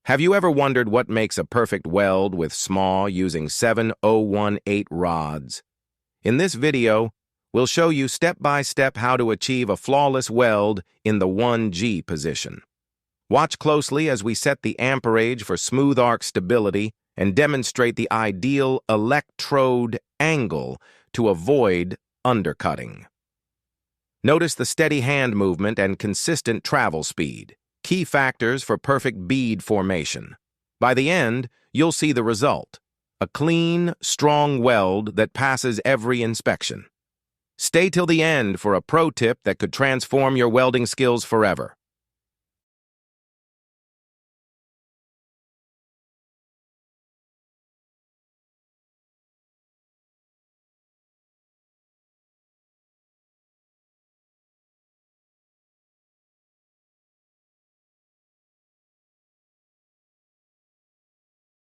Have you ever wondered what makes a perfect weld with SMAW using 7018 rods? In this video, we'll show you step-by-step how to achieve a flawless weld in the 1G position. Watch closely as we set the amperage for smooth arc stability and demonstrate the ideal electrode angle to avoid undercutting. Notice the steady hand movement and consistent travel speed, key factors for perfect bead formation. By the end, you'll see the result, a clean, strong weld that passes every inspection. Stay till the end for a pro tip that could transform your welding skills forever.